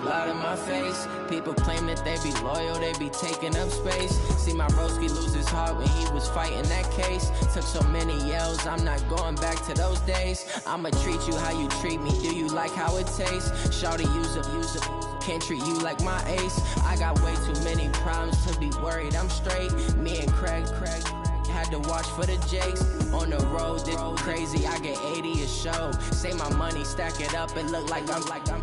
you lie to my face. People claim that they be loyal, they be taking up space. See my broski lose his heart when he was fighting that case. Took so many yells, I'm not going back to those days. I'ma treat you how you treat me, do you like how it tastes? Shawty, use up, can't treat you like my ace. I got way too many problems to be worried, I'm straight. Me and Craig had to watch for the Jakes. On the road, this crazy, I get 80 a show. Say my money, stack it up, it look like I'm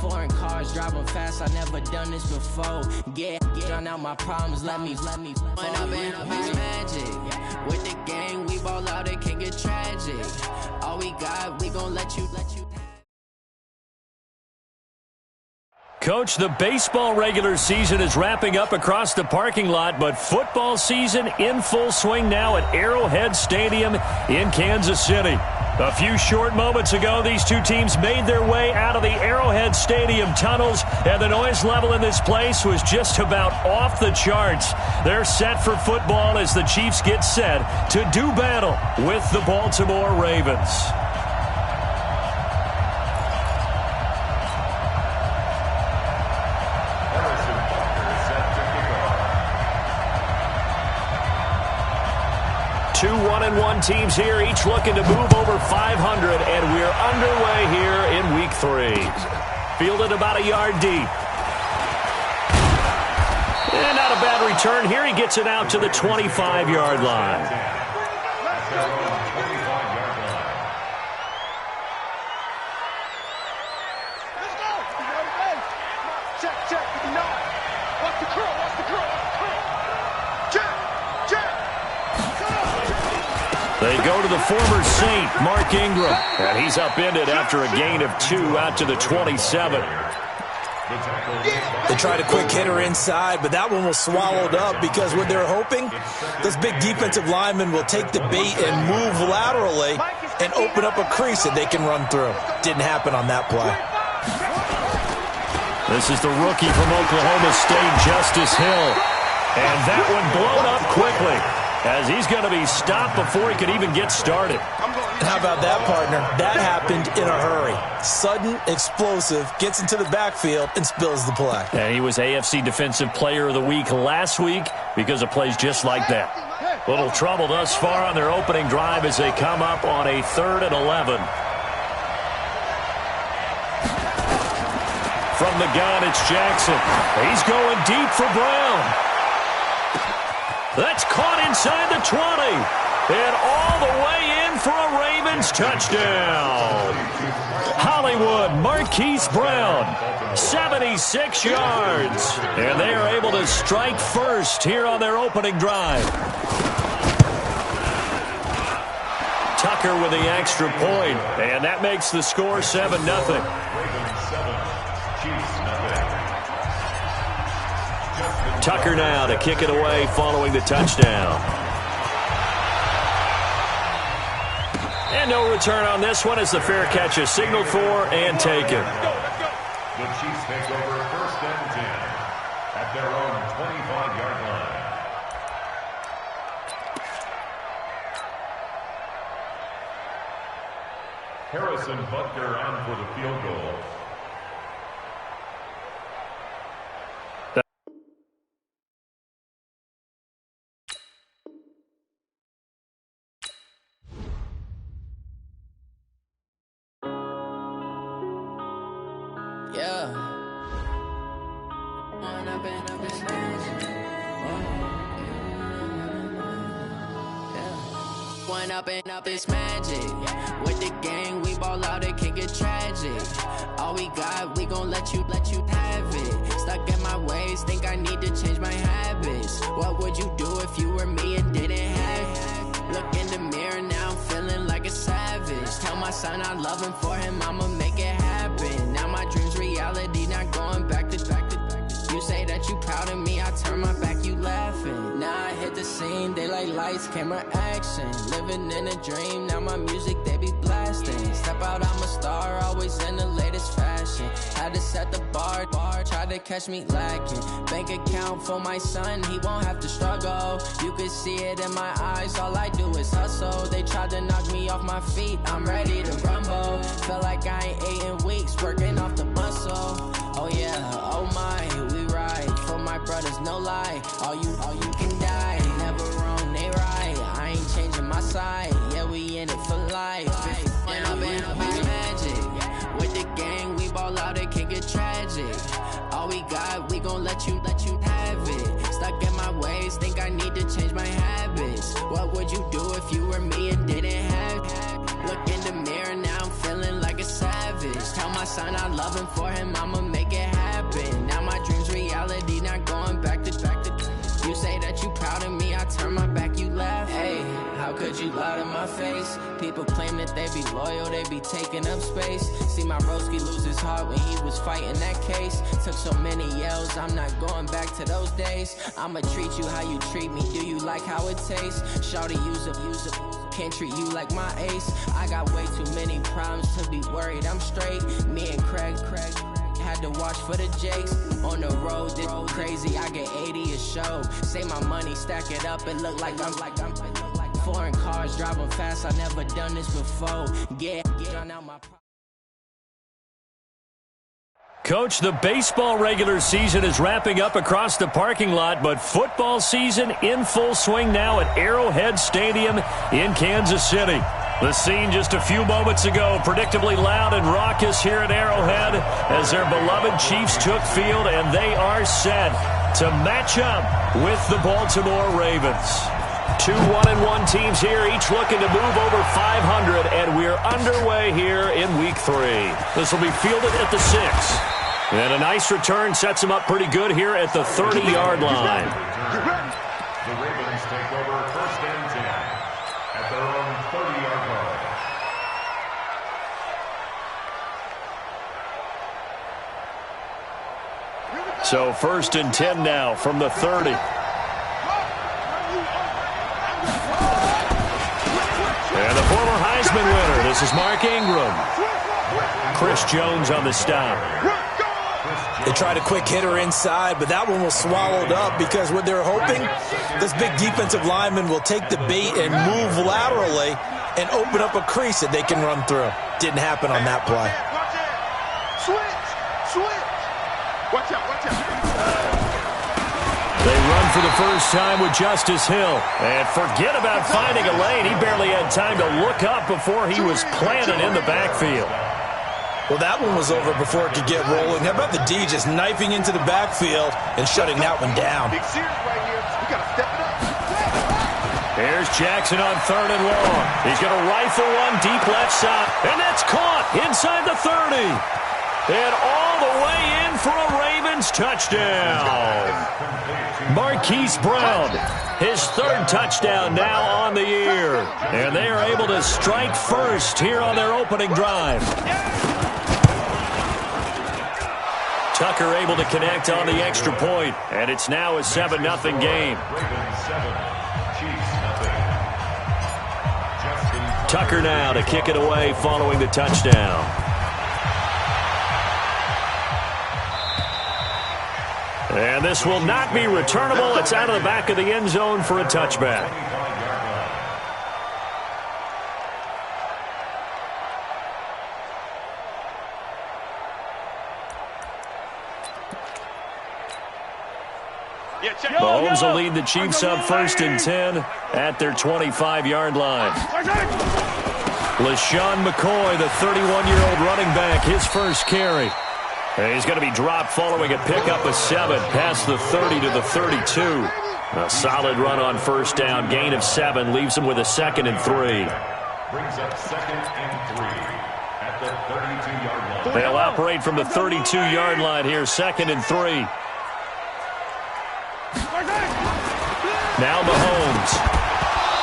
foreign cars, driving fast, I never done this before. Drown out my problems, let me When up and up is magic. With the gang, we ball out, it can get tragic. All we got, we gon' let you. Coach, the baseball regular season is wrapping up across the parking lot, but football season in full swing now at Arrowhead Stadium in Kansas City. A few short moments ago, these two teams made their way out of the Arrowhead Stadium tunnels, and the noise level in this place was just about off the charts. They're set for football as the Chiefs get set to do battle with the Baltimore Ravens. Two 1-1 teams here, each looking to move over 500, and we're underway here in week 3. Fielded about a yard deep. And not a bad return here. He gets it out to the 25-yard line. They go to the former Saint, Mark Ingram, and he's upended after a gain of 2 out to the 27. They tried a quick hitter inside, but that one was swallowed up because what they're hoping, this big defensive lineman will take the bait and move laterally and open up a crease that they can run through. Didn't happen on that play. This is the rookie from Oklahoma State, Justice Hill. And that one blown up quickly, as he's going to be stopped before he could even get started. How about that, partner? That happened in a hurry. Sudden, explosive, gets into the backfield, and spills the play. And he was AFC Defensive Player of the Week last week because of plays just like that. Little trouble thus far on their opening drive as they come up on a 3rd and 11. From the gun, it's Jackson. He's going deep for Brown. That's caught inside the 20. And all the way in for a Ravens touchdown. Hollywood Marquise Brown, 76 yards. And they are able to strike first here on their opening drive. Tucker with the extra point. And that makes the score 7-0. Tucker now to kick it away following the touchdown. And no return on this one as the fair catch is signaled for and taken. The Chiefs take over 1st and 10 at their own 25-yard line. Harrison Butker on for the field goal. Up is magic. With the gang, we ball out, it can get tragic. All we got, we gon' let you have it. Stuck in my ways, think I need to change my habits. What would you do if you were me and didn't have it? Look in the mirror, now I'm feeling like a savage. Tell my son I love him, for him I'ma make it happen. Now my dream's reality, not going back to. You say that you proud of me, I turn my back, you laughing. Now I hit the scene, they like lights, camera, action. Living in a dream, now my music, they be blasting. Step out, I'm a star, always in the latest fashion. Had to set the bar, try tried to catch me lacking. Bank account for my son, he won't have to struggle. You can see it in my eyes, all I do is hustle. They tried to knock me off my feet, I'm ready to rumble. Feel like I ain't ate in weeks, working off the muscle. Oh yeah, oh my, we ride for my brothers, no lie. All you can die, never wrong, they right. I ain't changing my side, yeah, we in it for life. And I've been magic with the gang, we ball out, it can get tragic. All we got, we gon' let you have it. Stuck in my ways, think I need to change my habits. What would you do if you were me and didn't have it? Look in the mirror, now I'm feeling like a savage. Tell my son I love him, for him I'ma make it happen. Now my dream's reality, not going back to. You say that you proud of me, I turn my back, you laugh. Hey, how could you lie to my face? People claim that they be loyal, they be taking up space. See my broski lose his heart when he was fighting that case. Took so many yells, I'm not going back to those days. I'ma treat you how you treat me, do you like how it tastes? Shawty, use up, can't treat you like my ace. I got way too many problems to be worried, I'm straight. Me and Craig had to watch for the Jakes. On the road, this crazy, I get 80 a show. Say my money, stack it up, it look like I'm foreign cars driving fast, I never done this before. Get out my. Coach, the baseball regular season is wrapping up across the parking lot, but football season in full swing now at Arrowhead Stadium in Kansas City. The scene just a few moments ago, predictably loud and raucous here at Arrowhead as their beloved Chiefs took field, and they are set to match up with the Baltimore Ravens. Two 1-1 teams here, each looking to move over 500, and we're underway here in Week 3. This will be fielded at the 6. And a nice return sets them up pretty good here at the 30-yard line. The Ravens take over first and 10 at their own 30-yard line. So first and 10 now from the 30. And the former Heisman winner, this is Mark Ingram. Chris Jones on the stop. They tried a quick hitter inside, but that one was swallowed up because what they're hoping, this big defensive lineman will take the bait and move laterally and open up a crease that they can run through. Didn't happen on that play. Switch. Watch out. They run for the first time with Justice Hill. And forget about finding a lane. He barely had time to look up before he was planted in the backfield. Well, that one was over before it could get rolling. How about the D just knifing into the backfield and shutting that one down? Big series right here. We got to step it up. Here's Jackson on 3rd and long. He's going to rifle one deep left side. And that's caught inside the 30. And all the way in for a Ravens touchdown. Marquise Brown, his 3rd touchdown now on the year. And they are able to strike first here on their opening drive. Tucker able to connect on the extra point, and it's now a 7-0 game. Tucker now to kick it away following the touchdown. And this will not be returnable. It's out of the back of the end zone for a touchback. Mahomes will lead the Chiefs up 1st and 10 at their 25-yard line. LaShawn McCoy, the 31-year-old running back, his first carry. And he's going to be dropped following a pickup of 7 past the 30 to the 32. A solid run on first down, gain of 7, leaves him with a 2nd and 3. Brings up 2nd and 3 at the 32-yard line. They'll operate from the 32-yard line here, 2nd and 3. Now Mahomes.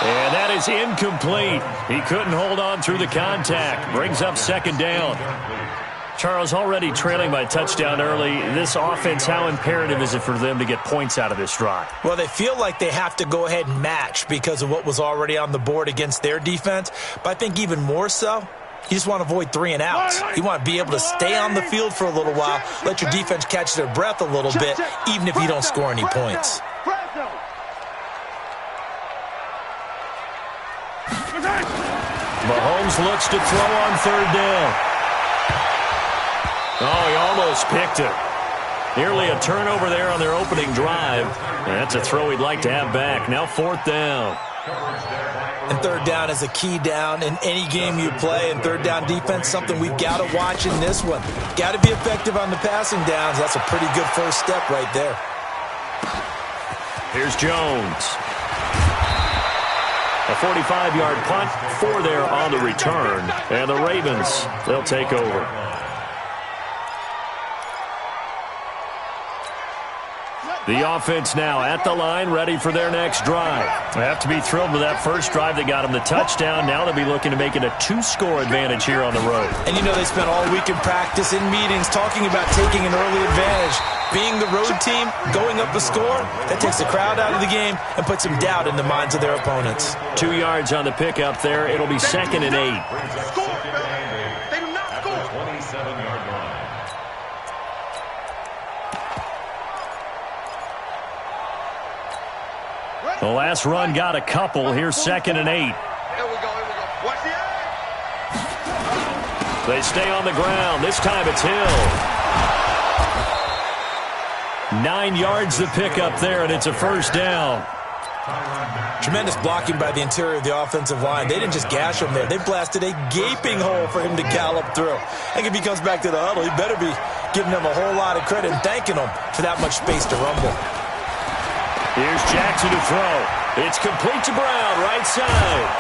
And that is incomplete. He couldn't hold on through the contact. Brings up 2nd down. Charles, already trailing by touchdown early. This offense, how imperative is it for them to get points out of this drive? Well, they feel like they have to go ahead and match because of what was already on the board against their defense. But I think even more so, You just want to avoid 3 and outs. You want to be able to stay on the field for a little while, let your defense catch their breath a little bit, even if you don't score any points. Mahomes looks to throw on 3rd down. Oh, he almost picked it. Nearly a turnover there on their opening drive. That's a throw he'd like to have back. Now 4th down. And 3rd down is a key down in any game you play. And 3rd down defense, something we've got to watch in this one. Got to be effective on the passing downs. That's a pretty good first step right there. Here's Jones. A 45-yard punt, 4 there on the return. And the Ravens, they'll take over. The offense now at the line, ready for their next drive. They have to be thrilled with that first drive that got them the touchdown. Now they'll be looking to make it a 2-score advantage here on the road. And you know they spent all week in practice, in meetings, talking about taking an early advantage. Being the road team, going up a score, that takes the crowd out of the game and puts some doubt in the minds of their opponents. 2 yards on the pickup there. It'll be 2nd and 8. Score, they do not score. 27-yard line. The last run got a couple. Here's 2nd and 8. Here we go. Watch the eye. They stay on the ground. This time it's Hill. 9 yards to pick up there, and it's a 1st down. Tremendous blocking by the interior of the offensive line. They didn't just gash him there. They blasted a gaping hole for him to gallop through. And if he comes back to the huddle, he better be giving them a whole lot of credit and thanking them for that much space to rumble. Here's Jackson to throw. It's complete to Brown, right side.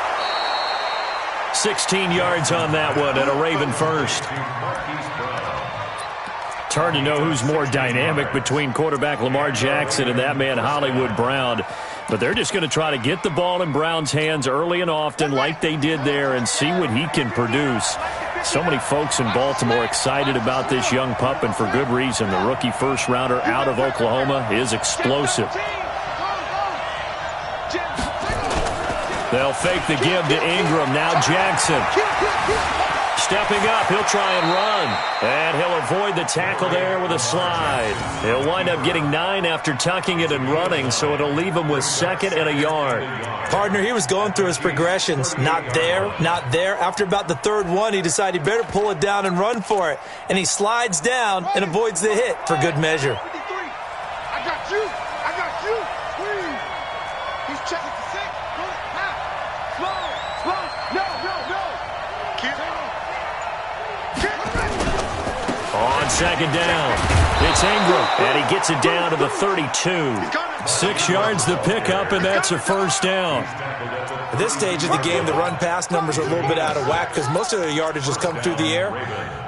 16 yards on that one, and a Raven first. It's hard to know who's more dynamic between quarterback Lamar Jackson and that man Hollywood Brown. But they're just going to try to get the ball in Brown's hands early and often like they did there and see what he can produce. So many folks in Baltimore excited about this young pup, and for good reason. The rookie first-rounder out of Oklahoma is explosive. They'll fake the give to Ingram. Now Jackson. Stepping up, he'll try and run. And he'll avoid the tackle there with a slide. He'll wind up getting 9 after tucking it and running, so it'll leave him with 2nd and a yard. Partner, he was going through his progressions. Not there, not there. After about the 3rd one, he decided he better pull it down and run for it. And he slides down and avoids the hit for good measure. I got you. Please. He's checking the 6. Slow. No. On 2nd down, it's Ingram, and he gets it down to the 32. 6 yards to pick up, and that's a 1st down. At this stage of the game, the run-pass numbers are a little bit out of whack because most of their yardage has come through the air.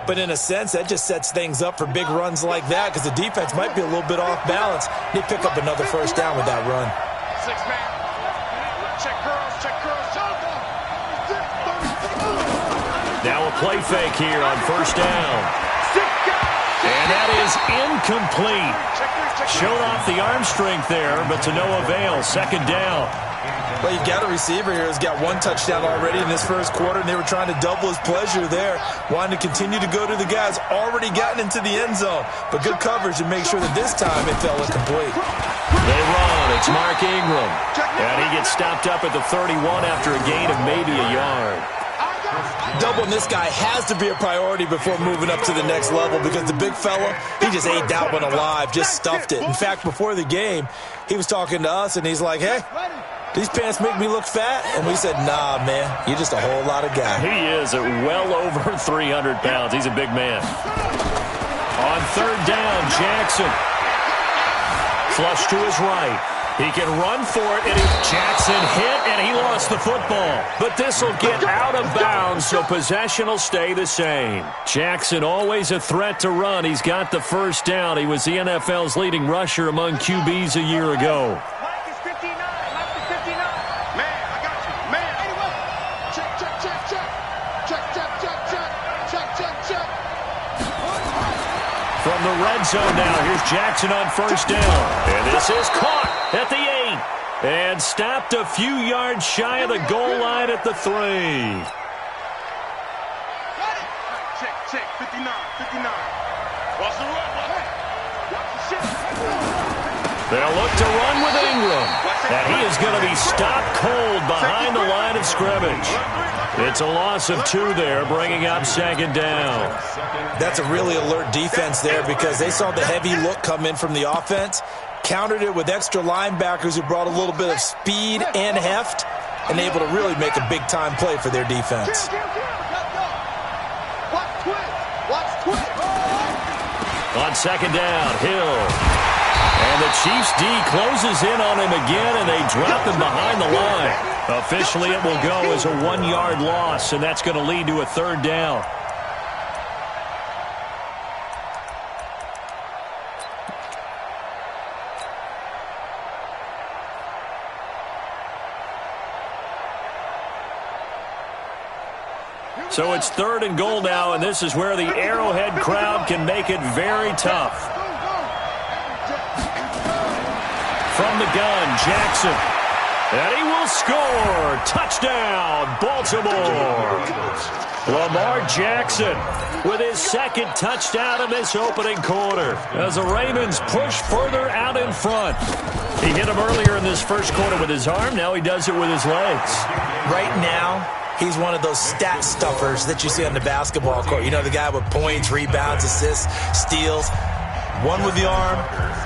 But in a sense, that just sets things up for big runs like that because the defense might be a little bit off balance. They pick up another 1st down with that run. 6-man. Check girls. Now a play fake here on 1st down. And that is incomplete. Showed off the arm strength there, but to no avail. 2nd down. Well, you've got a receiver here who's got 1 touchdown already in this first quarter, and they were trying to double his pleasure there. Wanting to continue to go to the guys already gotten into the end zone. But good coverage to make sure that this time it fell incomplete. They run. It's Mark Ingram. And he gets stopped up at the 31 after a gain of maybe a yard. Doubling this guy has to be a priority before moving up to the next level because the big fella, he just ate that one alive, just stuffed it. In fact, before the game, he was talking to us, and he's like, hey, these pants make me look fat? And we said, nah, man, you're just a whole lot of guy. He is at well over 300 pounds. He's a big man. On 3rd down, Jackson. Flush to his right. He can run for it, and Jackson hit, and he lost the football. But this will get out of bounds, so possession will stay the same. Jackson always a threat to run. He's got the 1st down. He was the NFL's leading rusher among QBs a year ago. From the red zone now, here's Jackson on 1st down. And this is caught at the 8. And stopped a few yards shy of the goal line at the 3. Check, 59, 59. Watch the run, watch the shit. They'll look to run with Ingram. And he is going to be stopped cold behind the line of scrimmage. It's a loss of 2 there, bringing up second down. That's a really alert defense there because they saw the heavy look come in from the offense, countered it with extra linebackers who brought a little bit of speed and heft, and able to really make a big-time play for their defense. On second down, Hill. And the Chiefs' D closes in on him again, and they drop him behind the line. Officially, it will go as a 1-yard loss, and that's going to lead to a third down. So it's 3rd and goal now, and this is where the Arrowhead crowd can make it very tough. From the gun, Jackson. And he will score. Touchdown, Baltimore. Lamar Jackson with his 2nd touchdown in this opening quarter as the Ravens push further out in front. He hit him earlier in this first quarter with his arm. Now he does it with his legs. Right now, he's one of those stat stuffers that you see on the basketball court. You know, the guy with points, rebounds, assists, steals. One with the arm,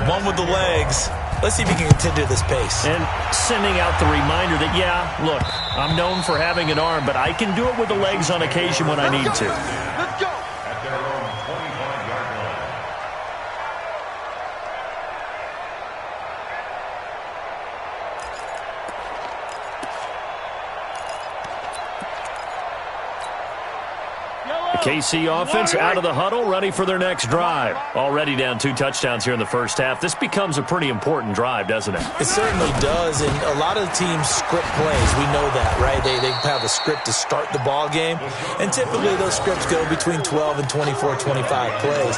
one with the legs. Let's see if he can continue this pace. And sending out the reminder that, yeah, look, I'm known for having an arm, but I can do it with the legs on occasion when I need to. Let's go. At their own 25-yard line. The KC offense out of the huddle, ready for their next drive. Already down 2 touchdowns here in the first half. This becomes a pretty important drive, doesn't it? It certainly does, and a lot of teams script plays. We know that, right? They have a script to start the ball game, and typically those scripts go between 12 and 24, 25 plays.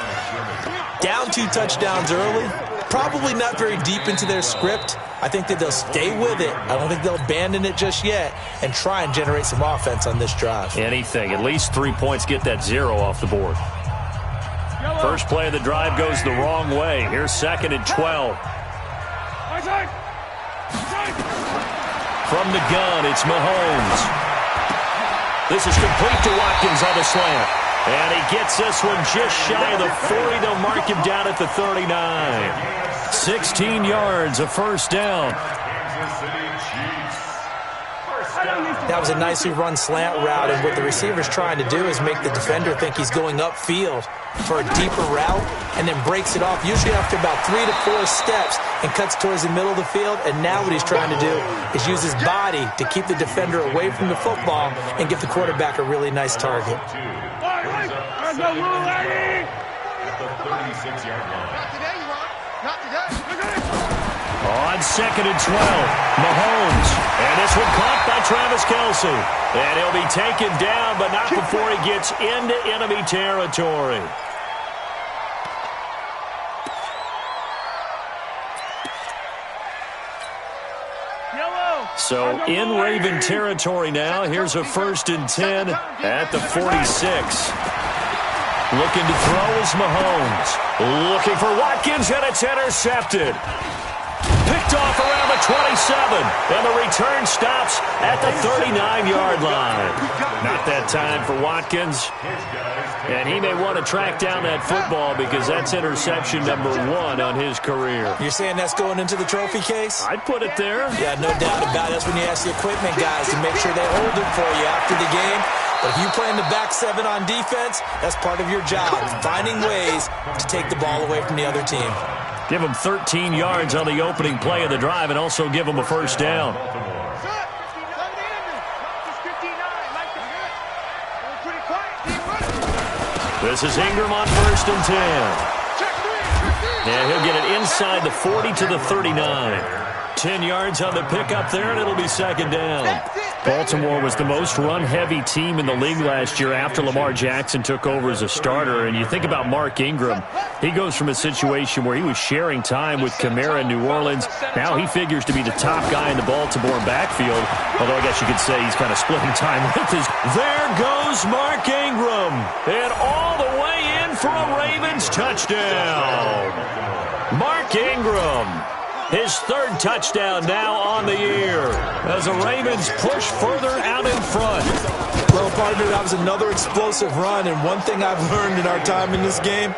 Down 2 touchdowns early, probably not very deep into their script. I think that they'll stay with it. I don't think they'll abandon it just yet and try and generate some offense on this drive. Anything. At least 3 points, get that 0 off the board. First play of the drive goes the wrong way. Here's 2nd and 12. From the gun, it's Mahomes. This is complete to Watkins on the slant. And he gets this one just shy of the 40. They'll mark him down at the 39. 16 yards, a first down. That was a nicely run slant route, and what the receiver's trying to do is make the defender think he's going upfield for a deeper route and then breaks it off, usually after about 3 to 4 steps, and cuts towards the middle of the field. And now what he's trying to do is use his body to keep the defender away from the football and give the quarterback a really nice target. At the 36-yard line. Not today, you want? Not today. On 2nd and 12, Mahomes. And this one caught by Travis Kelce. And he'll be taken down, but not before he gets into enemy territory. So in Raven territory now. Here's a 1st and 10 at the 46. Looking to throw is Mahomes. Looking for Watkins, and it's intercepted. Picked off around the 27. And the return stops at the 39-yard line. Not that time for Watkins. And he may want to track down that football because that's interception number 1 on his career. You're saying that's going into the trophy case? I'd put it there. Yeah, no doubt about it. That's when you ask the equipment guys to make sure they hold it for you after the game. But if you play in the back 7 on defense, that's part of your job, finding ways to take the ball away from the other team. Give them 13 yards on the opening play of the drive and also give them a first down. This is Ingram on 1st and 10. And he'll get it inside the 40 to the 39. 10 yards on the pickup there, and it'll be 2nd down. Baltimore was the most run-heavy team in the league last year after Lamar Jackson took over as a starter. And you think about Mark Ingram. He goes from a situation where he was sharing time with Kamara in New Orleans. Now he figures to be the top guy in the Baltimore backfield. Although I guess you could say he's kind of splitting time with his. There goes Mark Ingram. And all the way in for a Ravens touchdown. Mark Ingram. His third touchdown now on the year as the Ravens push further out in front. Well, partner, that was another explosive run, and one thing I've learned in our time in this game,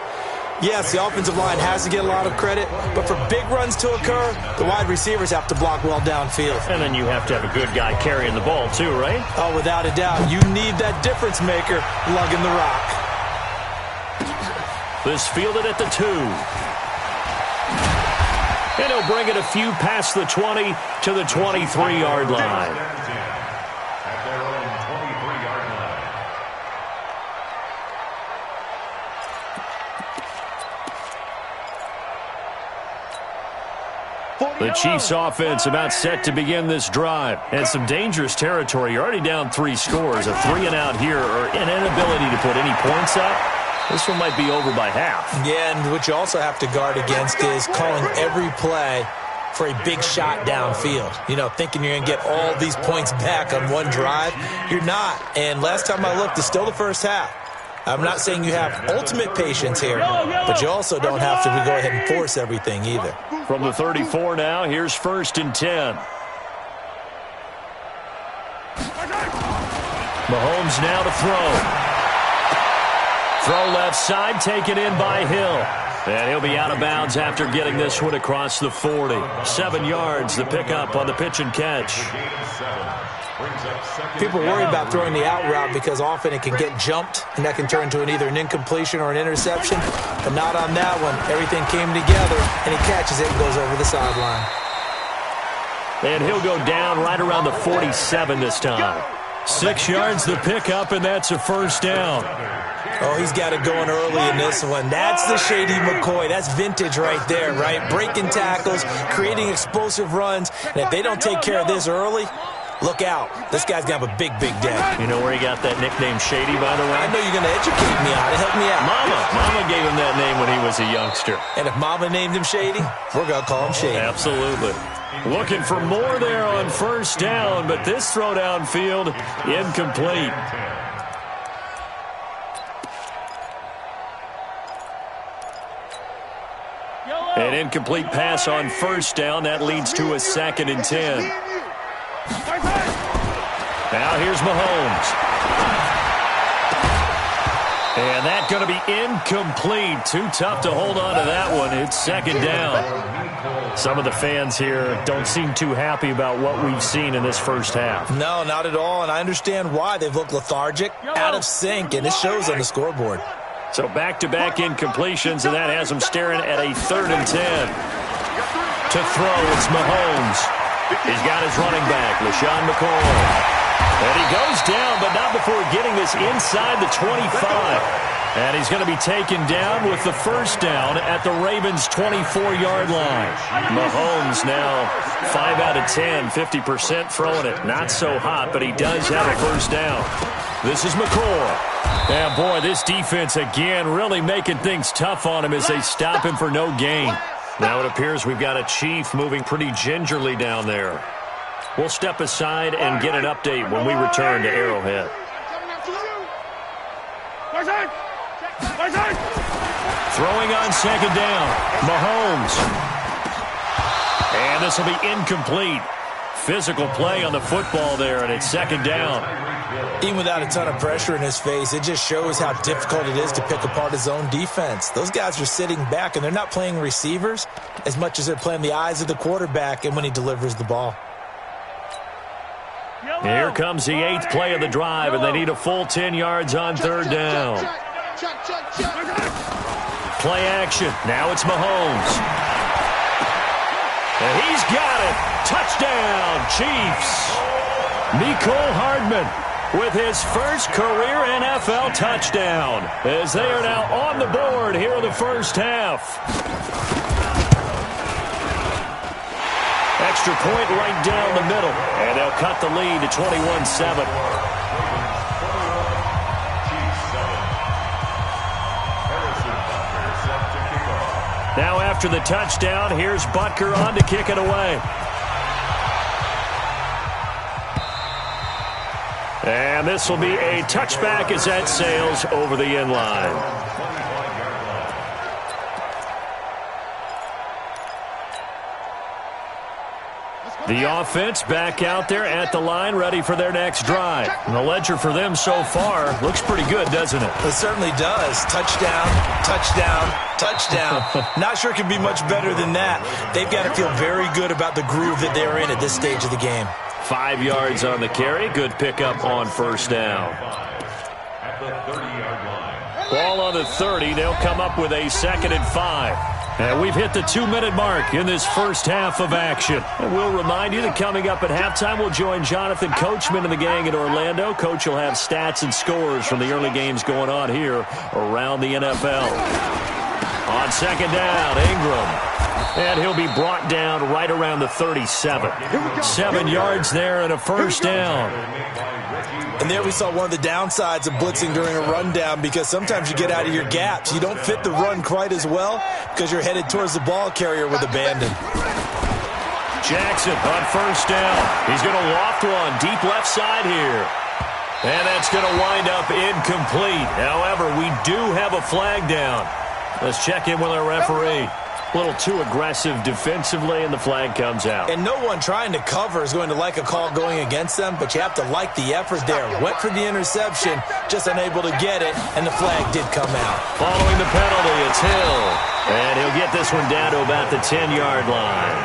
yes, the offensive line has to get a lot of credit, but for big runs to occur, the wide receivers have to block well downfield. And then you have to have a good guy carrying the ball too, right? Oh, without a doubt. You need that difference maker lugging the rock. This fielded at the 2. And he'll bring it a few past the 20 to the 23-yard line. At their own 23-yard line. The Chiefs offense about set to begin this drive. And some dangerous territory. You're already down 3 scores. A 3-and-out here or an inability to put any points up. This one might be over by half. Yeah, and what you also have to guard against is calling every play for a big shot downfield. You know, thinking you're going to get all these points back on one drive. You're not. And last time I looked, it's still the first half. I'm not saying you have ultimate patience here, but you also don't have to go ahead and force everything either. From the 34 now, here's 1st and 10. Mahomes now to throw. Throw left side, taken in by Hill. And he'll be out of bounds after getting this one across the 40. 7 yards, the pickup on the pitch and catch. People worry about throwing the out route because often it can get jumped, and that can turn into either an incompletion or an interception. But not on that one. Everything came together, and he catches it and goes over the sideline. And he'll go down right around the 47 this time. 6 yards, the pickup, and that's a 1st down. Oh, he's got it going early in this one. That's the Shady McCoy. That's vintage right there, right? Breaking tackles, creating explosive runs. And if they don't take care of this early, look out. This guy's going to have a big, big day. You know where he got that nickname Shady, by the way? I know you're going to educate me on it. Help me out. Mama gave him that name when he was a youngster. And if Mama named him Shady, we're going to call him Shady. Absolutely. Looking for more there on 1st down, but this throw downfield incomplete. An incomplete pass on 1st down. That leads to a 2nd and 10. Now here's Mahomes. And that's going to be incomplete. Too tough to hold on to that one. It's 2nd down. Some of the fans here don't seem too happy about what we've seen in this first half. No, not at all. And I understand why. They've looked lethargic, out of sync, and it shows on the scoreboard. So back-to-back incompletions, and that has them staring at a 3rd and 10. To throw, it's Mahomes. He's got his running back, LaShawn McCoy. And he goes down, but not before getting this inside the 25. And he's going to be taken down with the 1st down at the Ravens' 24-yard line. Mahomes now 5 out of 10, 50% throwing it. Not so hot, but he does have a 1st down. This is McCoy. And, boy, this defense, again, really making things tough on him as they stop him for no gain. Now it appears we've got a Chief moving pretty gingerly down there. We'll step aside and get an update when we return to Arrowhead. Throwing on 2nd down, Mahomes. And this will be incomplete. Physical play on the football there, and it's 2nd down. Even without a ton of pressure in his face, it just shows how difficult it is to pick apart his own defense. Those guys are sitting back, and they're not playing receivers as much as they're playing the eyes of the quarterback and when he delivers the ball. Here comes the 8th play of the drive, and they need a full 10 yards on 3rd down. Play action. Now it's Mahomes. And he's got it. Touchdown, Chiefs. Mecole Hardman with his first career NFL touchdown as they are now on the board here in the first half. extra point right down the middle. And they'll cut the lead to 21-7. Now after the touchdown, here's Butker on to kick it away. And this will be a touchback as that sails over the end line. The offense back out there at the line, ready for their next drive. And the ledger for them so far looks pretty good, doesn't it? It certainly does. Touchdown, touchdown, touchdown. Not sure it can be much better than that. They've got to feel very good about the groove that they're in at this stage of the game. 5 yards on the carry. Good pickup on first down. At the 30-yard line. Ball on the 30. They'll come up with a 2nd and 5. And we've hit the 2-minute mark in this first half of action. And we'll remind you that coming up at halftime, we'll join Jonathan Coachman and the gang in Orlando. Coach will have stats and scores from the early games going on here around the NFL. On second down, Ingram. And he'll be brought down right around the 37. 7 yards there and a first down. And there we saw one of the downsides of blitzing during a rundown, because sometimes you get out of your gaps. You don't fit the run quite as well because you're headed towards the ball carrier with abandon. Jackson on first down. He's going to loft one deep left side here. And that's going to wind up incomplete. However, we do have a flag down. Let's check in with our referee. A little too aggressive defensively, and the flag comes out. And no one trying to cover is going to like a call going against them, but you have to like the effort there. Went for the interception, just unable to get it, and the flag did come out. Following the penalty, it's Hill. And he'll get this one down to about the 10-yard line.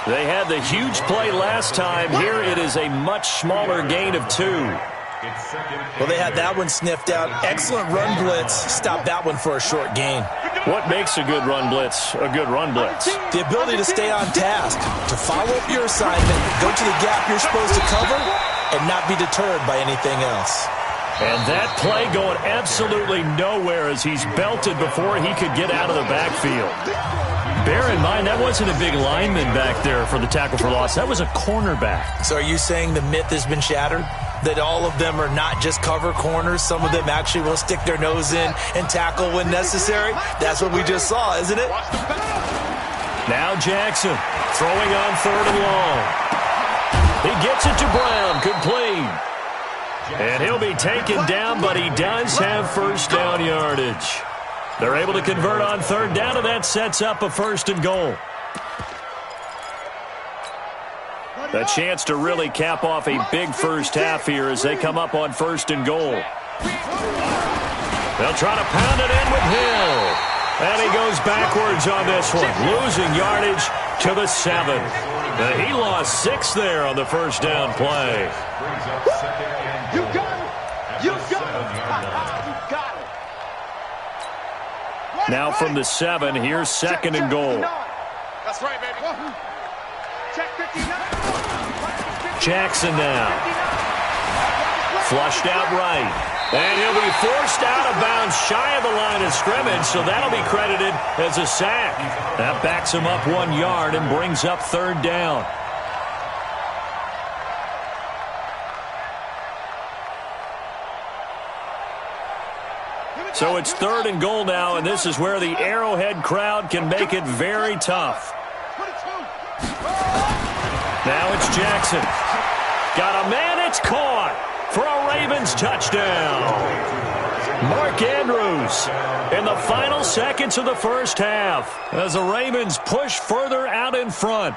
They had the huge play last time. Here it is a much smaller gain of 2. Well, they had that one sniffed out. Excellent run blitz. Stopped that one for a short gain. What makes a good run blitz a good run blitz? The ability to stay on task, to follow up your assignment, go to the gap you're supposed to cover, and not be deterred by anything else. And that play going absolutely nowhere as he's belted before he could get out of the backfield. Bear in mind, that wasn't a big lineman back there for the tackle for loss. That was a cornerback. So are you saying the myth has been shattered? That all of them are not just cover corners? Some of them actually will stick their nose in and tackle when necessary? That's what we just saw, isn't it? Now Jackson throwing on 3rd and long. He gets it to Brown, complete. And he'll be taken down, but he does have first down yardage. They're able to convert on 3rd down, and that sets up a 1st and goal. A chance to really cap off a big first half here as they come up on 1st and goal. They'll try to pound it in with Hill. And he goes backwards on this one, losing yardage to the 7. He lost 6 there on the first down play. You got it. You got it. You got it. Now from the 7, here's 2nd and goal. That's right, baby. Check 59. Jackson now. Flushed out right. And he'll be forced out of bounds shy of the line of scrimmage, so that'll be credited as a sack. That backs him up 1 yard and brings up 3rd down. So it's 3rd and goal now, and this is where the Arrowhead crowd can make it very tough. Now it's Jackson. Got a man, it's caught for a Ravens touchdown. Mark Andrews in the final seconds of the first half as the Ravens push further out in front.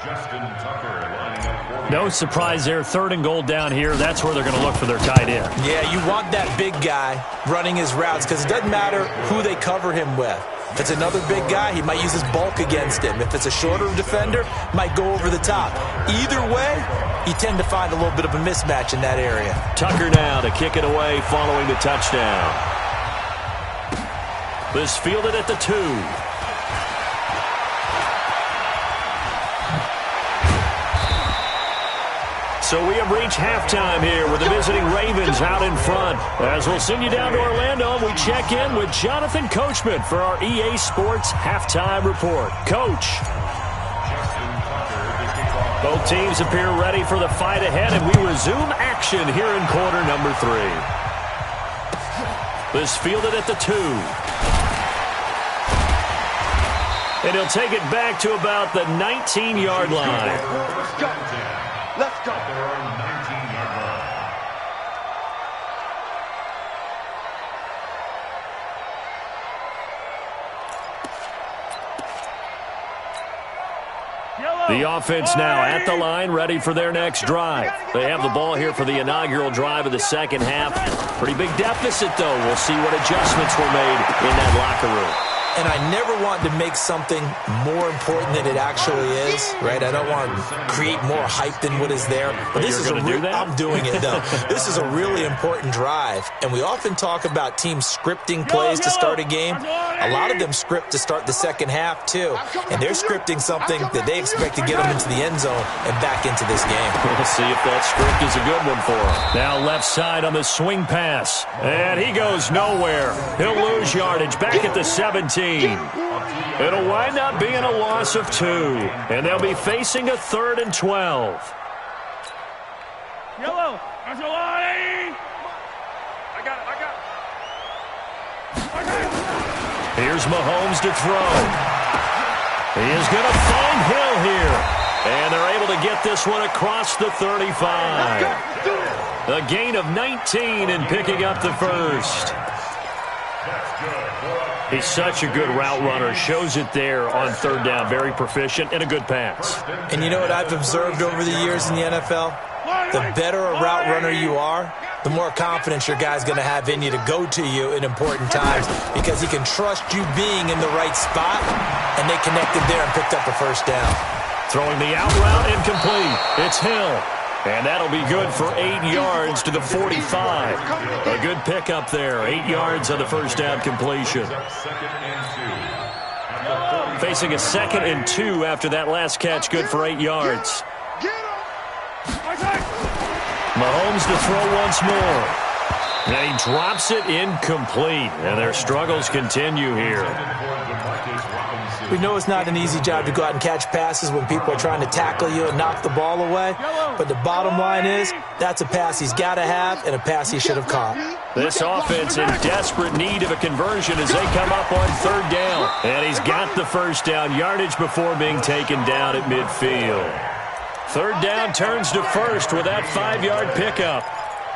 Justin Tucker lining up for No surprise there, 3rd and goal down here. That's where they're going to look for their tight end. Yeah, you want that big guy running his routes because it doesn't matter who they cover him with. If it's another big guy, he might use his bulk against him. If it's a shorter defender, might go over the top. Either way, you tend to find a little bit of a mismatch in that area. Tucker now to kick it away following the touchdown. This fielded at the 2. So we have reached halftime here with the visiting Ravens out in front. As we'll send you down to Orlando, we check in with Jonathan Coachman for our EA Sports Halftime Report. Coach. Justin Tucker to kick off Both teams appear ready for the fight ahead, and we resume action here in quarter number 3. This fielded at the 2. And he'll take it back to about the 19-yard line. Let's go. Let's go. Their own 19-yard line. The offense now at the line, ready for their next drive. They have the ball here for the inaugural drive of the second half. Pretty big deficit, though. We'll see what adjustments were made in that locker room. And I never want to make something more important than it actually is, right? I don't want to create more hype than what is there. But this is I'm doing it, though. This is a really important drive. And we often talk about teams scripting plays to start a game. A lot of them script to start the second half, too. And they're scripting something that they expect to get them into the end zone and back into this game. We'll see if that script is a good one for them. Now left side on the swing pass. And he goes nowhere. He'll lose yardage back at the 17. It'll wind up being a loss of 2. And they'll be facing a 3rd and 12. Yellow. I got it. Here's Mahomes to throw. He is going to find Hill here. And they're able to get this one across the 35. A gain of 19 and picking up the first. He's such a good route runner. Shows it there on third down. Very proficient and a good pass. And you know what I've observed over the years in the NFL? The better a route runner you are, the more confidence your guy's going to have in you to go to you in important times because he can trust you being in the right spot, and they connected there and picked up a first down. Throwing the out route incomplete. It's Hill. And that'll be good for 8 yards to the 45. A good pickup there. 8 yards on the first down completion. Facing a 2nd and 2 after that last catch. Good for 8 yards. Mahomes to throw once more. And he drops it incomplete. And their struggles continue here. We know it's not an easy job to go out and catch passes when people are trying to tackle you and knock the ball away. But the bottom line is, that's a pass he's got to have and a pass he should have caught. This offense in desperate need of a conversion as they come up on third down. And he's got the first down yardage before being taken down at midfield. Third down turns to first with that 5-yard pickup.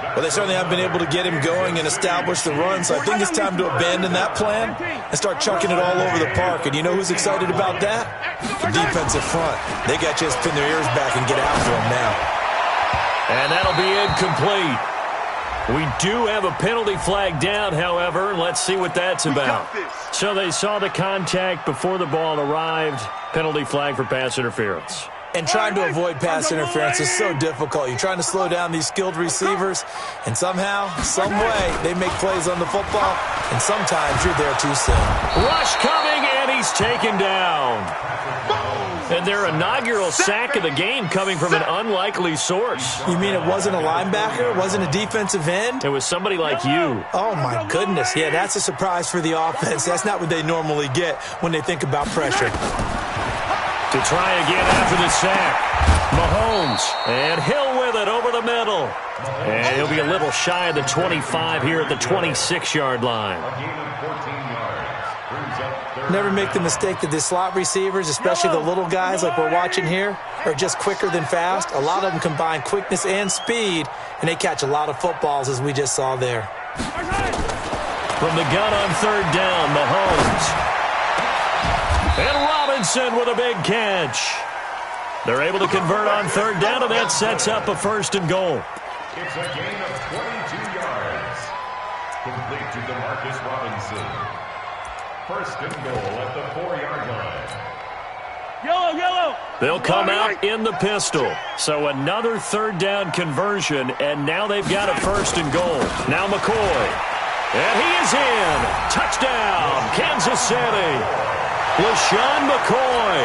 Well, they certainly haven't been able to get him going and establish the run, so I think it's time to abandon that plan and start chucking it all over the park. And you know who's excited about that? The defensive front. They got to just pin their ears back and get after him now. And that'll be incomplete. We do have a penalty flag down, however. Let's see what that's about. So they saw the contact before the ball arrived. Penalty flag for pass interference. And trying to avoid pass interference is so difficult. You're trying to slow down these skilled receivers, and somehow, some way, they make plays on the football, and sometimes you're there too soon. Rush coming, and he's taken down. And their inaugural sack of the game coming from an unlikely source. You mean it wasn't a linebacker? It wasn't a defensive end? It was somebody like you. Oh, my goodness. Yeah, that's a surprise for the offense. That's not what they normally get when they think about pressure. To try again after the sack. Mahomes. And Hill with it over the middle. And he'll be a little shy of the 25 here at the 26-yard line. Never make the mistake that the slot receivers, especially the little guys like we're watching here, are just quicker than fast. A lot of them combine quickness and speed, and they catch a lot of footballs, as we just saw there. From the gun on third down, Mahomes. And Robinson with a big catch. They're able to convert on third down, and that sets up a first and goal. It's a gain of 22 yards. Complete to DeMarcus Robinson. First and goal at the 4-yard line. Yellow. They'll come out in the pistol. So another third down conversion, and now they've got a first and goal. Now McCoy. And he is in. Touchdown, Kansas City. LaShawn McCoy,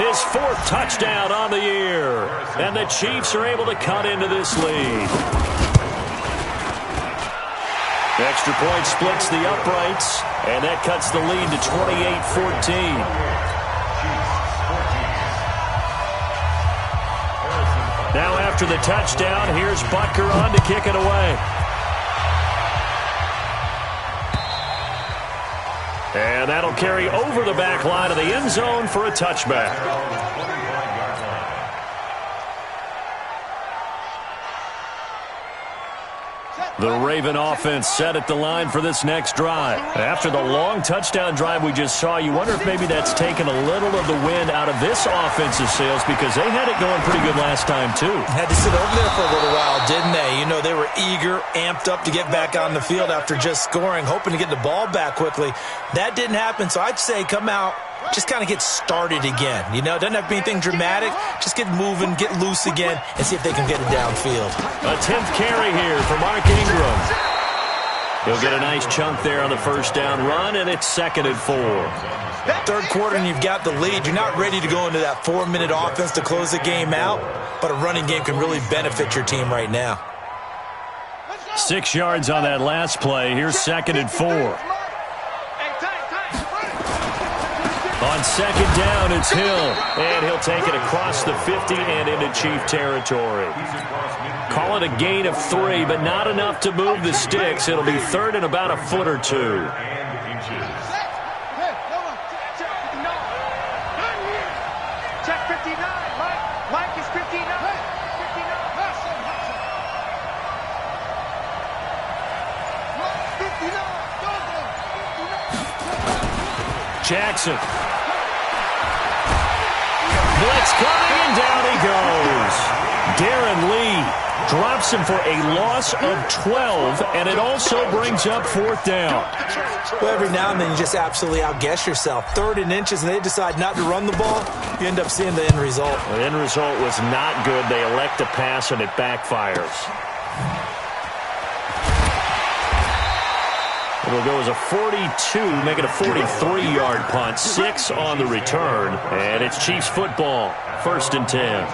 his 4th touchdown on the year. And the Chiefs are able to cut into this lead. Extra point splits the uprights, and that cuts the lead to 28-14. after the touchdown. Here's Butker on to kick it away. And that'll carry over the back line of the end zone for a touchback. The Raven offense set at the line for this next drive. After the long touchdown drive we just saw, you wonder if maybe that's taken a little of the wind out of this offensive sails, because they had it going pretty good last time, too. Had to sit over there for a little while, didn't they? You know, they were eager, amped up to get back on the field after just scoring, hoping to get the ball back quickly. That didn't happen, so I'd say come out, just kind of get started again. You know, doesn't have to be anything dramatic. Just get moving, get loose again, and see if they can get it downfield. A 10th carry here for Mark Ingram. He'll get a nice chunk there on the first down run, and it's 2nd and 4. Third quarter, and you've got the lead. You're not ready to go into that 4-minute offense to close the game out, but a running game can really benefit your team right now. 6 yards on that last play. Here's 2nd and 4. On 2nd down, it's Hill, and he'll take it across the 50 and into Chief territory. Call it a gain of 3, but not enough to move the sticks. It'll be 3rd and about a foot or 2. Check 59. Mike is 59. Jackson. Blitz coming, and down he goes. Darren Lee drops him for a loss of 12, and it also brings up 4th down. Well, every now and then you just absolutely outguess yourself. 3rd and inches, and they decide not to run the ball. You end up seeing the end result. The end result was not good. They elect to pass, and it backfires. It'll go as a 42, make it a 43-yard punt. 6 on the return, and it's Chiefs football. 1st and 10.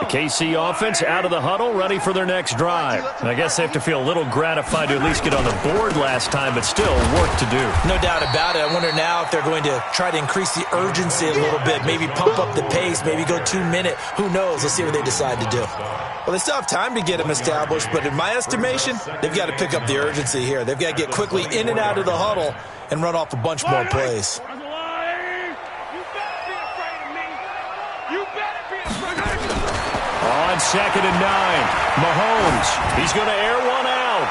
The KC offense out of the huddle, ready for their next drive. And I guess they have to feel a little gratified to at least get on the board last time, but still work to do. No doubt about it. I wonder now if they're going to try to increase the urgency a little bit, maybe pump up the pace, maybe go 2-minute. Who knows? Let's see what they decide to do. Well, they still have time to get them established, but in my estimation, they've got to pick up the urgency here. They've got to get quickly in and out of the huddle and run off a bunch more plays. On 2nd and 9, Mahomes, he's going to air one out.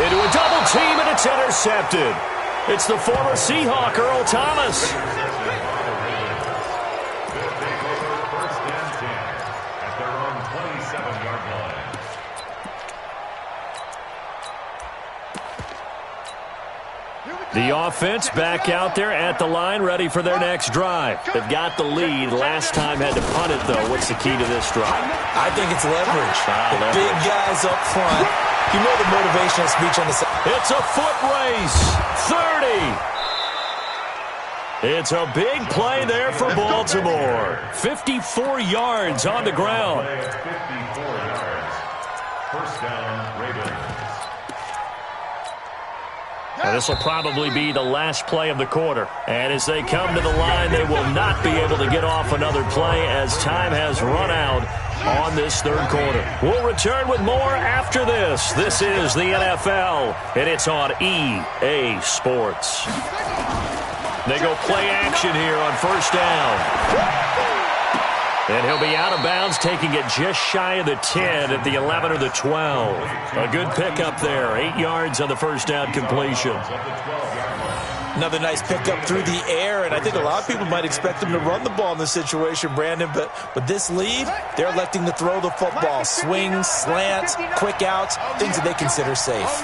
Into a double team, and it's intercepted. It's the former Seahawk, Earl Thomas. The offense back out there at the line, ready for their next drive. They've got the lead. Last time had to punt it, though. What's the key to this drive? I think it's leverage. The big guys up front. You know the motivational speech on the side. It's a foot race. 30. It's a big play there for Baltimore. 54 yards on the ground. 54 yards. First down, Ravens. And this will probably be the last play of the quarter. And as they come to the line, they will not be able to get off another play as time has run out on this 3rd quarter. We'll return with more after this. This is the NFL, and it's on EA Sports. They go play action here on 1st down. And he'll be out of bounds, taking it just shy of the 10 at the 11 or the 12. A good pickup there. 8 yards on the 1st down completion. Another nice pickup through the air, and I think a lot of people might expect them to run the ball in this situation, Brandon, but with this lead, they're electing to throw the football. Swings, slants, quick outs, things that they consider safe.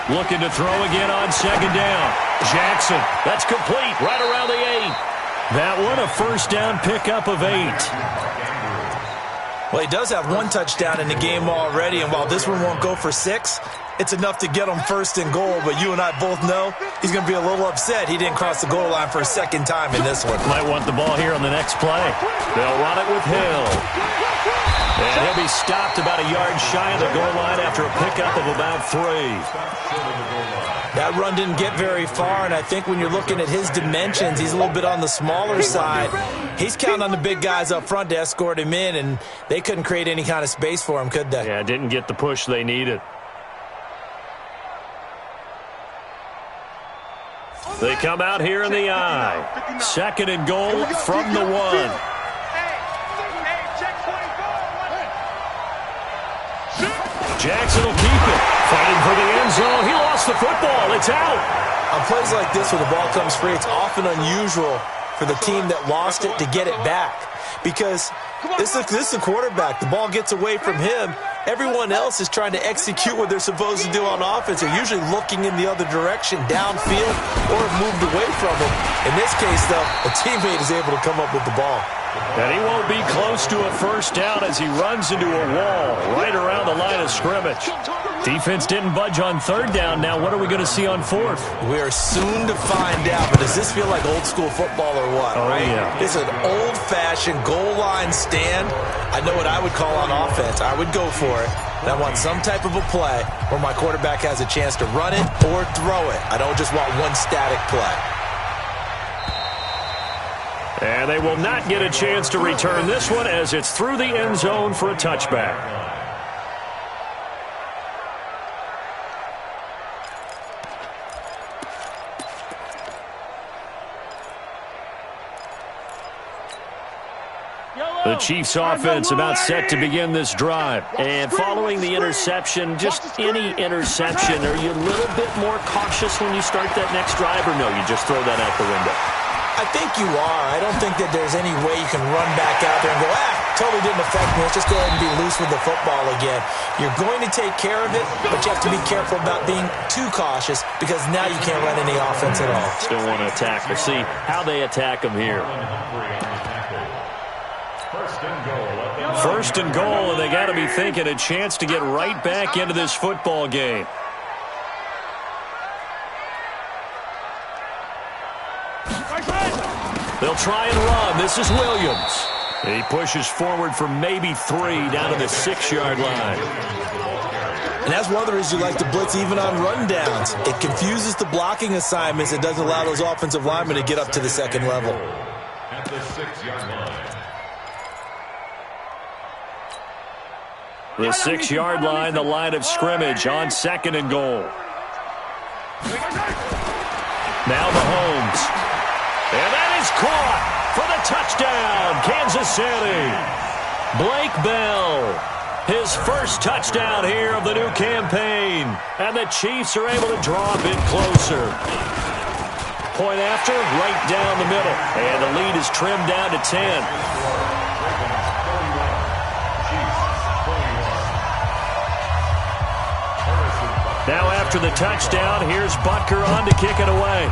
Looking to throw again on 2nd down. Jackson, that's complete, right around the 8. That one, a 1st down pickup of 8. Well, he does have 1 touchdown in the game already, and while this one won't go for 6, it's enough to get him 1st and goal, but you and I both know he's going to be a little upset he didn't cross the goal line for a 2nd time in this one. Might want the ball here on the next play. They'll run it with Hill. And he'll be stopped about a yard shy of the goal line after a pickup of about 3. That run didn't get very far, and I think when you're looking at his dimensions, he's a little bit on the smaller side. He's counting on the big guys up front to escort him in, and they couldn't create any kind of space for him, could they? Yeah, didn't get the push they needed. They come out here in the I. 2nd and goal from the 1. Jackson will keep it. Fighting for the end zone. He lost the football. It's out. On plays like this where the ball comes free, it's often unusual for the team that lost it to get it back. Because this is the quarterback. The ball gets away from him. Everyone else is trying to execute what they're supposed to do on offense. They're usually looking in the other direction, downfield, or have moved away from him. In this case, though, a teammate is able to come up with the ball. And he won't be close to a first down as he runs into a wall right around the line of scrimmage. Defense didn't budge on 3rd down. Now what are we going to see on 4th? We are soon to find out, but does this feel like old school football or what? Oh, right? Yeah. It's an old-fashioned goal line stand. I know what I would call on offense. I would go for it. And I want some type of a play where my quarterback has a chance to run it or throw it. I don't just want one static play. And they will not get a chance to return this one as it's through the end zone for a touchback. The Chiefs offense about set to begin this drive. And following the interception, just any interception, are you a little bit more cautious when you start that next drive, or no, you just throw that out the window? I think you are. I don't think that there's any way you can run back out there and go, totally didn't affect me. Let's just go ahead and be loose with the football again. You're going to take care of it, but you have to be careful about being too cautious because now you can't run any offense at all. Still want to attack. We'll see how they attack them here. 1st and goal, and they got to be thinking a chance to get right back into this football game. They'll try and run. This is Williams. He pushes forward for maybe 3 down to the 6-yard line. And that's one of the reasons you like to blitz even on rundowns. It confuses the blocking assignments. It doesn't allow those offensive linemen to get up to the 2nd level. At the 6-yard line. The 6-yard line, the line of scrimmage on 2nd and goal. Now Mahomes. And that is caught for the touchdown, Kansas City. Blake Bell, his first touchdown here of the new campaign. And the Chiefs are able to draw a bit closer. Point after, right down the middle. And the lead is trimmed down to 10. Now after the touchdown, here's Butker on to kick it away.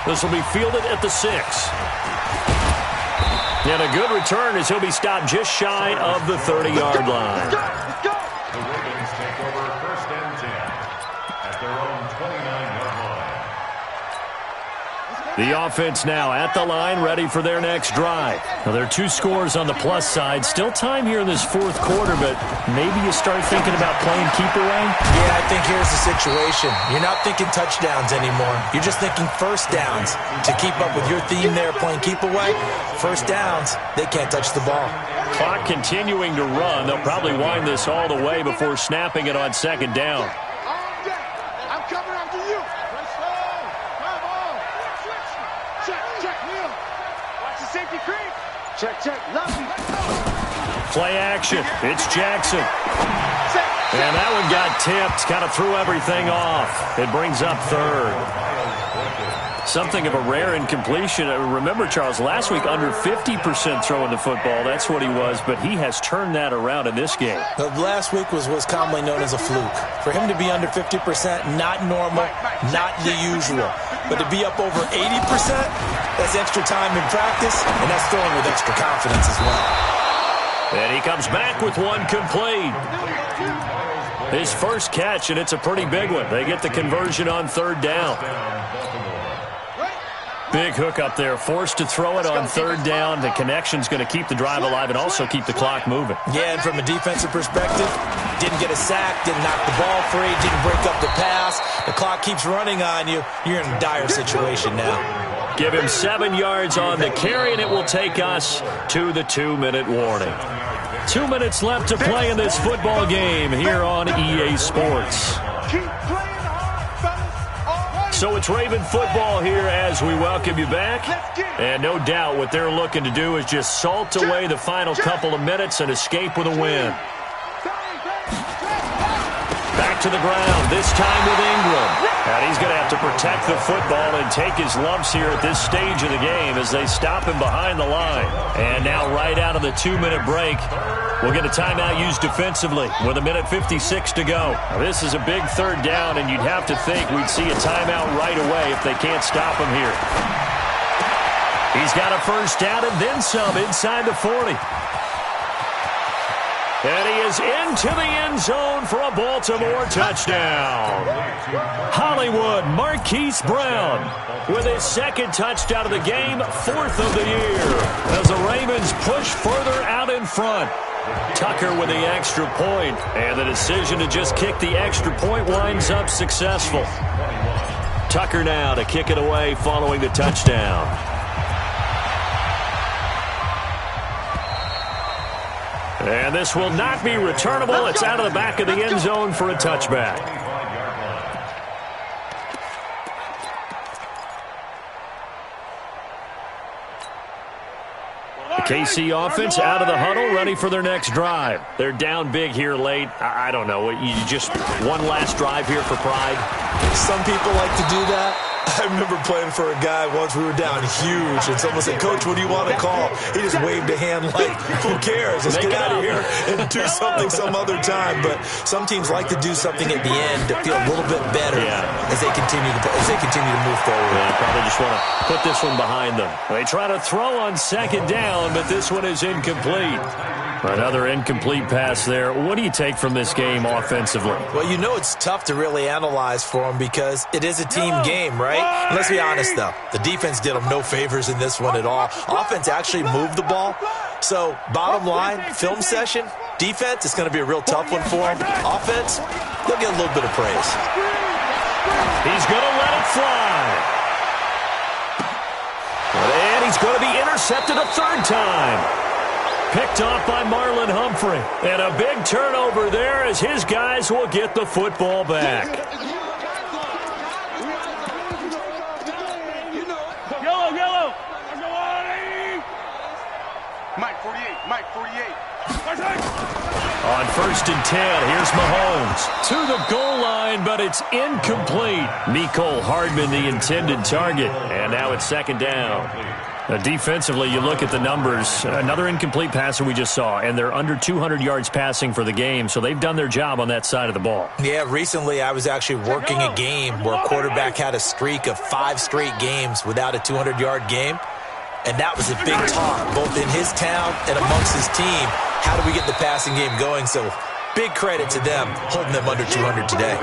This will be fielded at the 6. And a good return as he'll be stopped just shy of the 30-yard line. The Ravens take over 1st and 10 at their own 29-yard line. The offense now at the line, ready for their next drive. Now, there are 2 scores on the plus side. Still time here in this 4th quarter, but maybe you start thinking about playing keep away? Yeah, I think here's the situation. You're not thinking touchdowns anymore. You're just thinking first downs. To keep up with your theme there, playing keep away, first downs, they can't touch the ball. Clock continuing to run. They'll probably wind this all the way before snapping it on 2nd down. I'm coming after you. Watch the safety creep. Check. Love you. Play action. It's Jackson. And that one got tipped. Kind of threw everything off. It brings up 3rd. Something of a rare incompletion. Remember, Charles, last week under 50% throwing the football. That's what he was, but he has turned that around in this game. Last week was commonly known as a fluke. For him to be under 50%, not normal, not the usual. But to be up over 80%, that's extra time in practice, and that's throwing with extra confidence as well. And he comes back with one complete. His first catch, and it's a pretty big one. They get the conversion on 3rd down. Big hook up there, forced to throw it on third down. The connection's going to keep the drive alive and also keep the clock moving. Yeah, and from a defensive perspective, didn't get a sack, didn't knock the ball free, didn't break up the pass. The clock keeps running on you. You're in a dire situation now. Give him 7 yards on the carry, and it will take us to the 2-minute warning. 2 minutes left to play in this football game here on EA Sports. So it's Raven football here as we welcome you back. And no doubt what they're looking to do is just salt away the final couple of minutes and escape with a win. Back to the ground, this time with Ingram. And he's going to have to protect the football and take his lumps here at this stage of the game as they stop him behind the line. And now right out of the 2-minute break, we'll get a timeout used defensively with 1:56 to go. Now, this is a big third down, and you'd have to think we'd see a timeout right away if they can't stop him here. He's got a first down and then some inside the 40. And he is into the end zone for a Baltimore touchdown. Hollywood Marquise Brown with his second touchdown of the game, 4th of the year, as the Ravens push further out in front. Tucker with the extra point, and the decision to just kick the extra point winds up successful. Tucker now to kick it away following the touchdown. And this will not be returnable. It's out of the back of the end zone for a touchback. The KC offense out of the huddle, ready for their next drive. They're down big here late. I don't know. You just one last drive here for pride? Some people like to do that. I remember playing for a guy once. We were down huge, and someone said, "Coach, what do you want to call?" He just waved a hand like, "Who cares? Let's get out of here and do something some other time." But some teams like to do something at the end to feel a little bit better as they continue to move forward. Yeah, probably just want to put this one behind them. They try to throw on second down, but this one is incomplete. Another incomplete pass there. What do you take from this game offensively? Well, you know it's tough to really analyze for them because it is a team game, right? And let's be honest, though. The defense did them no favors in this one at all. Offense actually moved the ball. So, bottom line, film session, defense, it's going to be a real tough one for them. Offense, they'll get a little bit of praise. He's going to let it fly. And he's going to be intercepted a third time. Picked off by Marlon Humphrey. And a big turnover there as his guys will get the football back. Yellow. Mike 48. On 1st and 10, here's Mahomes to the goal line, but it's incomplete. Mecole Hardman, the intended target. And now it's 2nd down. Defensively, you look at the numbers. Another incomplete passer we just saw, and they're under 200 yards passing for the game, so they've done their job on that side of the ball. Yeah, recently I was actually working a game where a quarterback had a streak of 5 straight games without a 200-yard game, and that was a big talk, both in his town and amongst his team. How do we get the passing game going? So big credit to them, holding them under 200 today.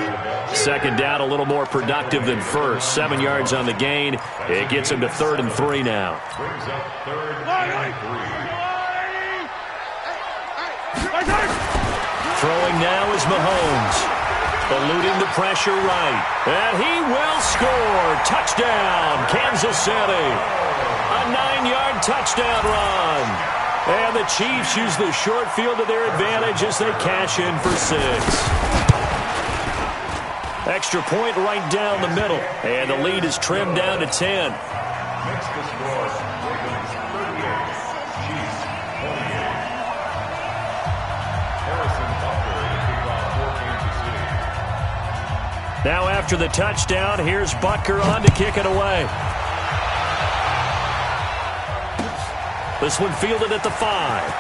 2nd down, a little more productive than first. 7 yards on the gain. It gets him to 3rd and 3 now. Brings up 3rd and 3. Throwing now is Mahomes. Eluding the pressure right. And he will score. Touchdown, Kansas City. A 9-yard touchdown run. And the Chiefs use the short field to their advantage as they cash in for 6. Extra point right down the middle. And the lead is trimmed down to 10. Makes the score Ravens 38, Chiefs 28. Harrison Butker to kick off for Kansas City. Now after the touchdown, here's Butker on to kick it away. This one fielded at the 5.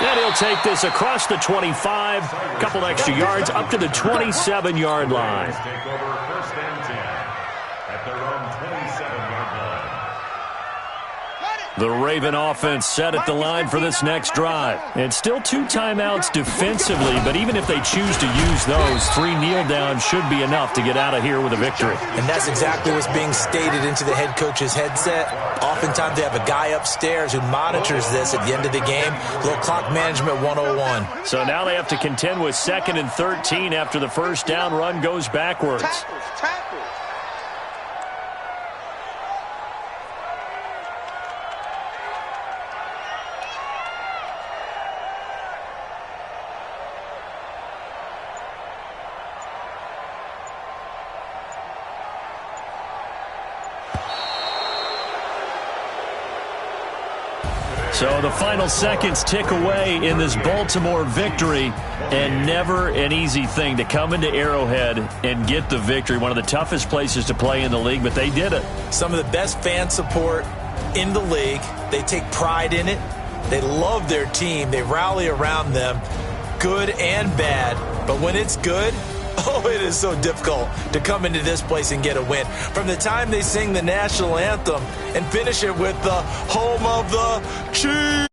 And he'll take this across the 25, a couple extra yards, up to the 27-yard line. Take over 1st and 10 at their own 27-yard line. The Raven offense set at the line for this next drive. It's still 2 timeouts defensively, but even if they choose to use those, 3 kneel downs should be enough to get out of here with a victory. And that's exactly what's being stated into the head coach's headset. Oftentimes they have a guy upstairs who monitors this at the end of the game. Little clock management 101. So now they have to contend with 2nd and 13 after the first down run goes backwards. Tackles. So the final seconds tick away in this Baltimore victory, and never an easy thing to come into Arrowhead and get the victory. One of the toughest places to play in the league, but they did it. Some of the best fan support in the league. They take pride in it. They love their team. They rally around them, good and bad. But when it's good, oh, it is so difficult to come into this place and get a win. From the time they sing the national anthem and finish it with the home of the Chiefs.